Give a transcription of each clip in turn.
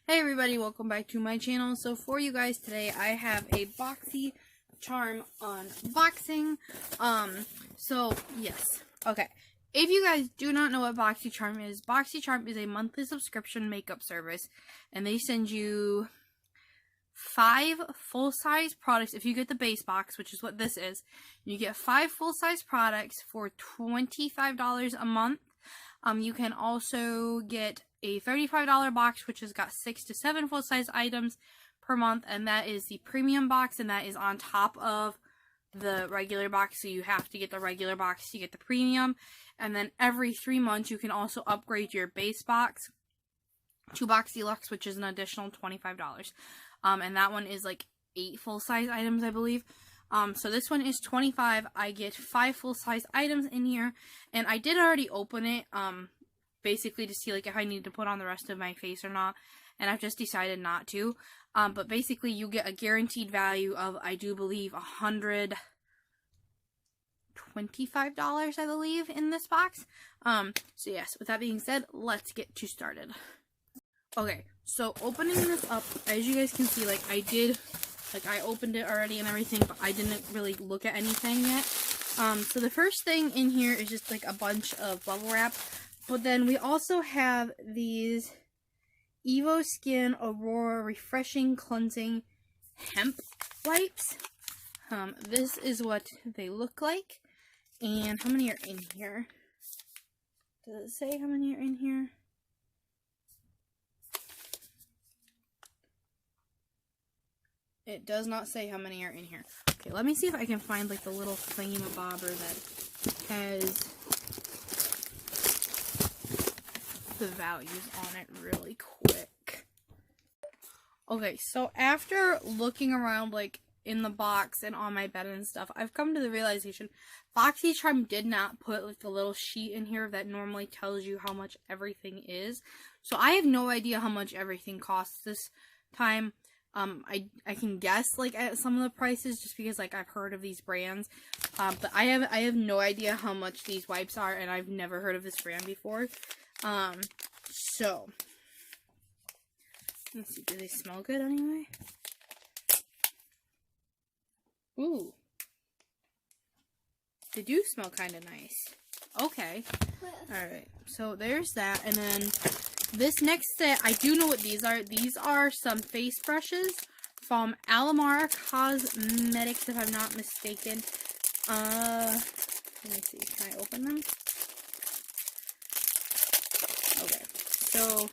Hey everybody, welcome back to my channel. So for you guys today, I have a BOXY charm unboxing. Yes. Okay. If you guys do not know what BOXY charm is a monthly subscription makeup service, and they send you 5 full-size products. If you get the base box, which is what this is, you get 5 full-size products for $25 a month. You can also get a $35 box, which has got 6 to 7 full-size items per month, and that is the premium box, and that is on top of the regular box, so you have to get the regular box to get the premium. And then every 3 months, you can also upgrade your base box to Box Deluxe, which is an additional $25. And that one is like 8 full-size items, I believe. So this one is $25. I get 5 full-size items in here, and I did already open it, basically to see like if I need to put on the rest of my face or not, and I've just decided not to. But basically you get a guaranteed value of, I do believe, $125, I believe, in this box. So yes, with that being said, let's get started. Okay, so opening this up, as you guys can see, I opened it already and everything, but I didn't really look at anything yet. So the first thing in here is just like a bunch of bubble wrap, but then we also have these Evo Skin Aurora Refreshing Cleansing Hemp Wipes. This is what they look like, and how many are in here? Does it say how many are in here? It does not say how many are in here. Okay, let me see if I can find like the little thingamabobber that has the values on it really quick. Okay, so after looking around like in the box and on my bed and stuff, I've come to the realization BOXY charm did not put like the little sheet in here that normally tells you how much everything is. So I have no idea how much everything costs this time. I can guess like at some of the prices just because like I've heard of these brands, but I have no idea how much these wipes are, and I've never heard of this brand before. So let's see, do they smell good anyway? Ooh, they do smell kind of nice. Okay, all right. So there's that, and then this next set, I do know what these are. These are some face brushes from Alamara Cosmetics, if I'm not mistaken. Let me see. Can I open them? Okay. So,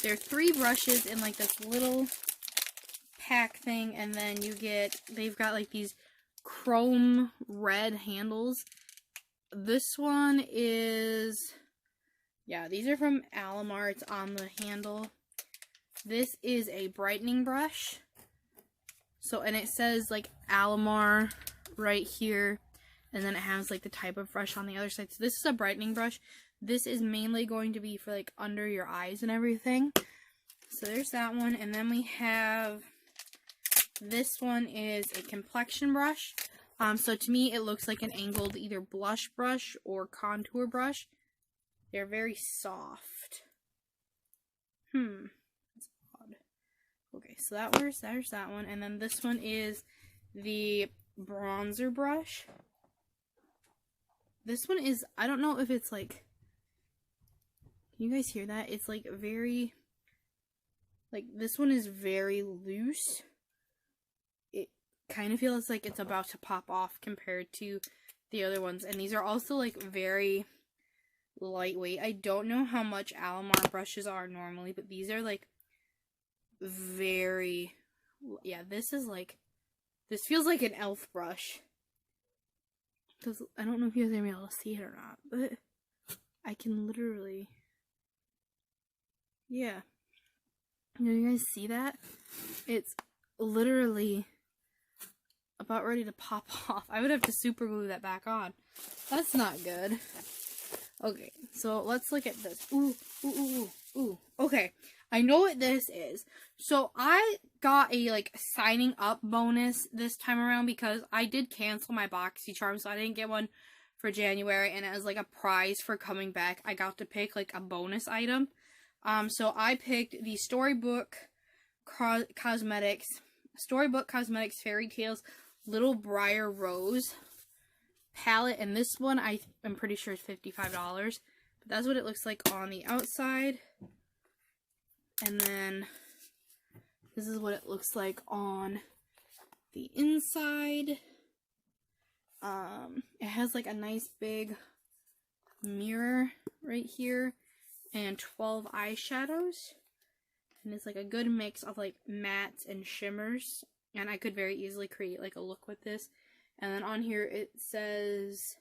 there are 3 brushes in like this little pack thing, and then they've got like these chrome red handles. This one is... yeah, these are from Alamar. It's on the handle. This is a brightening brush. So, and it says like Alamar right here. And then it has like the type of brush on the other side. So this is a brightening brush. This is mainly going to be for like under your eyes and everything. So there's that one. And then we have, this one is a complexion brush. So to me it looks like an angled either blush brush or contour brush. They're very soft. That's odd. Okay, so there's that one. And then this one is the bronzer brush. This one is, I don't know if it's like, can you guys hear that? It's like very, like this one is very loose. It kind of feels like it's about to pop off compared to the other ones. And these are also like very lightweight. I don't know how much Alamar brushes are normally, but these are like very, yeah, this feels like an elf brush. I don't know if you guys are going to be able to see it or not, but I can literally, yeah. You guys see that? It's literally about ready to pop off. I would have to super glue that back on. That's not good. Okay, so let's look at this. Ooh. Okay, I know what this is. So I got a like signing up bonus this time around because I did cancel my BOXY charm, so I didn't get one for January, and it was like a prize for coming back. I got to pick like a bonus item. So I picked the Storybook Cosmetics Fairy Tales Little Briar Rose palette, and this one I'm pretty sure is $55. But that's what it looks like on the outside. And then this is what it looks like on the inside. It has like a nice big mirror right here and 12 eyeshadows. And it's like a good mix of like mattes and shimmers. And I could very easily create like a look with this. And then on here it says,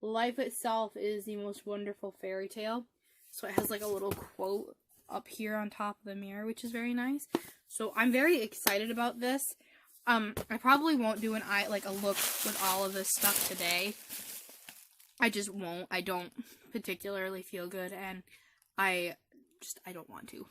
life itself is the most wonderful fairy tale. So it has like a little quote up here on top of the mirror, which is very nice. So I'm very excited about this. I probably won't do a look with all of this stuff today. I just won't. I don't particularly feel good, and I don't want to.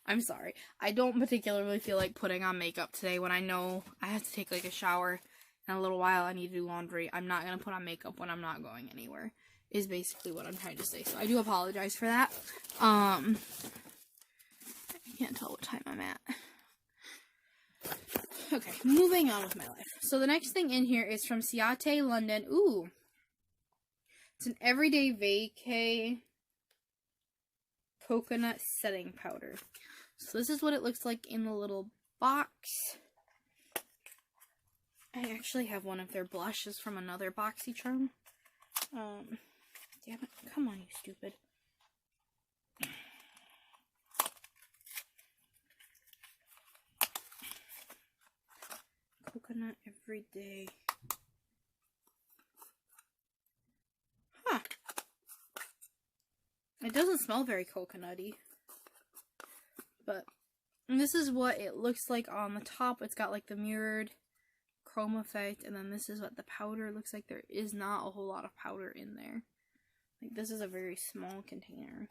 I'm sorry. I don't particularly feel like putting on makeup today when I know I have to take like a shower in a little while. I need to do laundry. I'm not going to put on makeup when I'm not going anywhere, is basically what I'm trying to say. So I do apologize for that. I can't tell what time I'm at. Okay, moving on with my life. So the next thing in here is from Ciate London. Ooh. It's an everyday vacay coconut setting powder. So this is what it looks like in the little box. I actually have one of their blushes from another BOXY. Damn it. Come on, you stupid. Coconut everyday. Huh. It doesn't smell very coconutty. But this is what it looks like on the top. It's got like the mirrored chrome effect. And then this is what the powder looks like. There is not a whole lot of powder in there. Like, this is a very small container.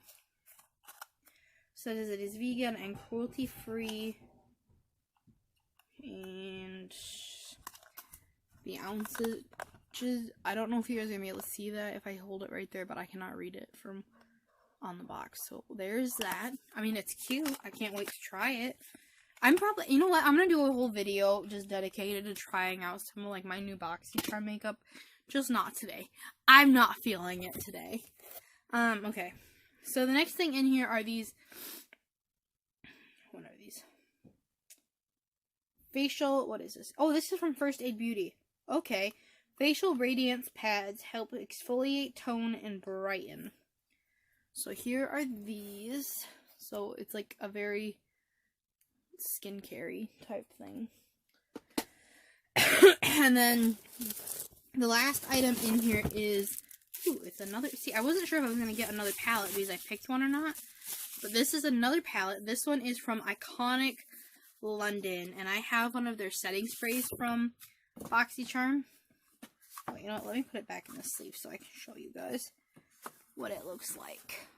So it is vegan and cruelty free. And the ounces, I don't know if you guys are going to be able to see that if I hold it right there, but I cannot read it from on the box. So there's that. I mean, it's cute. I can't wait to try it. I'm probably, you know what, I'm going to do a whole video just dedicated to trying out some of like my new BOXY makeup. Just not today. I'm not feeling it today. Okay. So the next thing in here are these, what are these? Facial, what is this? Oh, this is from First Aid Beauty. Okay. Facial Radiance Pads help exfoliate, tone, and brighten. So here are these. So it's like a very skincare-y type thing. And then the last item in here is, ooh, it's another, see, I wasn't sure if I was going to get another palette because I picked one or not. But this is another palette. This one is from Iconic London, and I have one of their setting sprays from BOXY. Oh, you know what, let me put it back in the sleeve so I can show you guys what it looks like.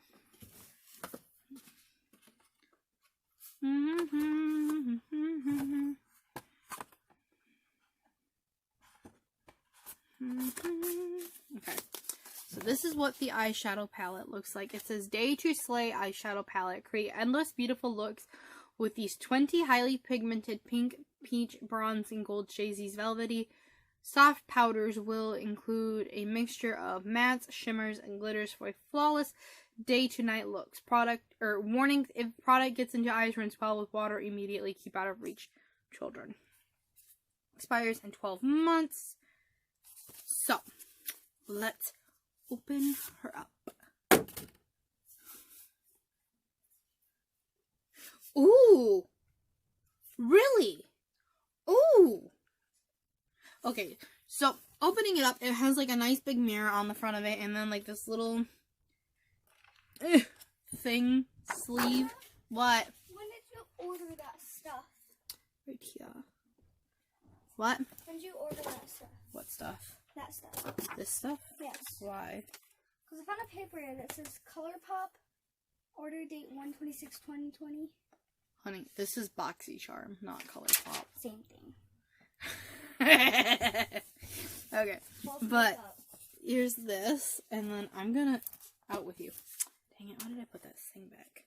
Okay, so this is what the eyeshadow palette looks like. It says, Day to Slay eyeshadow palette. Create endless beautiful looks with these 20 highly pigmented pink, peach, bronze, and gold shades. These velvety soft powders will include a mixture of mattes, shimmers, and glitters for a flawless day to night looks. Warning, if product gets into eyes, rinse well with water immediately. Keep out of reach, children. Expires in 12 months. So, let's open her up. Ooh! Really? Ooh! Okay, so opening it up, it has like a nice big mirror on the front of it, and then like this little thing, sleeve. What? When did you order that stuff? Right here. What? When did you order that stuff? What stuff? That stuff. This stuff? Yes. Why? Because I found a paper here that says ColourPop, order date 1/26/2020. Honey, this is BOXY, not ColourPop. Same thing. Okay, but here's this, and then I'm gonna, out with you. Dang it, why did I put that thing back?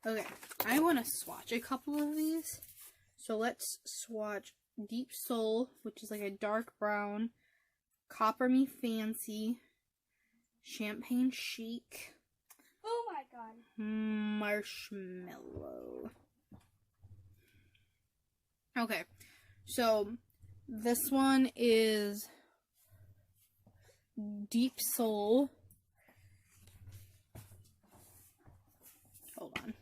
Okay, I want to swatch a couple of these. So let's swatch Deep Soul, which is like a dark brown, Copper Me Fancy, Champagne Chic, Oh my god. Marshmallow. Okay, so this one is Deep Soul. Hold on.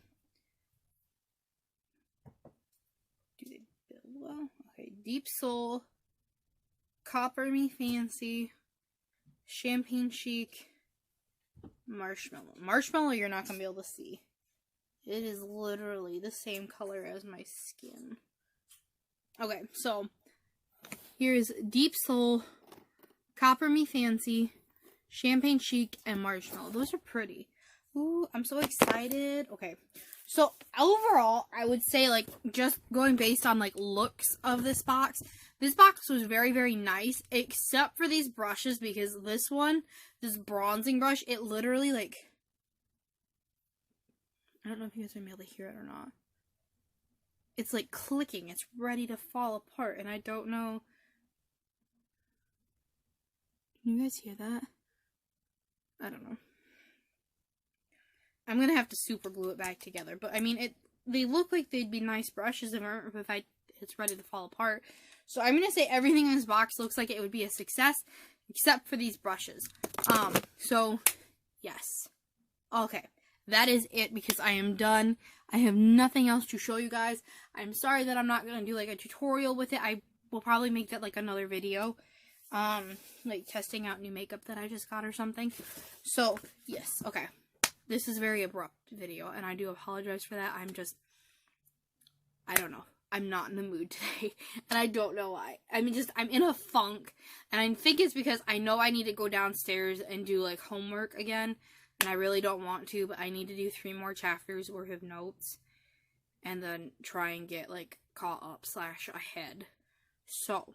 Do they build well? Okay, Deep Soul, Copper Me Fancy, Champagne Chic, Marshmallow. Marshmallow you're not going to be able to see. It is literally the same color as my skin. Okay, so here's Deep Soul, Copper Me Fancy, Champagne Chic, and Marshmallow. Those are pretty. Ooh, I'm so excited. Okay, so overall, I would say, like, just going based on, like, looks of this box was very, very nice, except for these brushes, because this one, this bronzing brush, it literally, like, I don't know if you guys are going to be able to hear it or not. It's, like, clicking. It's ready to fall apart, and I don't know. Can you guys hear that? I don't know. I'm gonna have to super glue it back together, but I mean, they look like they'd be nice brushes if it's ready to fall apart. So I'm gonna say everything in this box looks like it would be a success, except for these brushes. So yes. Okay, that is it because I am done. I have nothing else to show you guys. I'm sorry that I'm not gonna do like a tutorial with it. I will probably make that like another video. Like testing out new makeup that I just got or something. So yes, okay. This is a very abrupt video, and I do apologize for that. I don't know. I'm not in the mood today, and I don't know why. I mean, I'm in a funk, and I think it's because I know I need to go downstairs and do, like, homework again, and I really don't want to, but I need to do 3 more chapters worth of notes, and then try and get, like, caught up / ahead. So,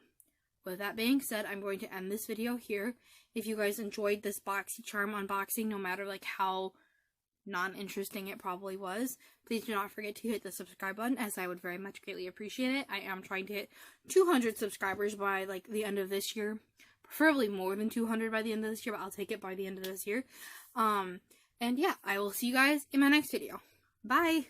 with that being said, I'm going to end this video here. If you guys enjoyed this BoxyCharm unboxing, no matter, like, how non-interesting it probably was, please do not forget to hit the subscribe button, as I would very much greatly appreciate it. I am trying to hit 200 subscribers by like the end of this year, preferably more than 200 by the end of this year, but I'll take it by the end of this year. And yeah, I will see you guys in my next video. Bye.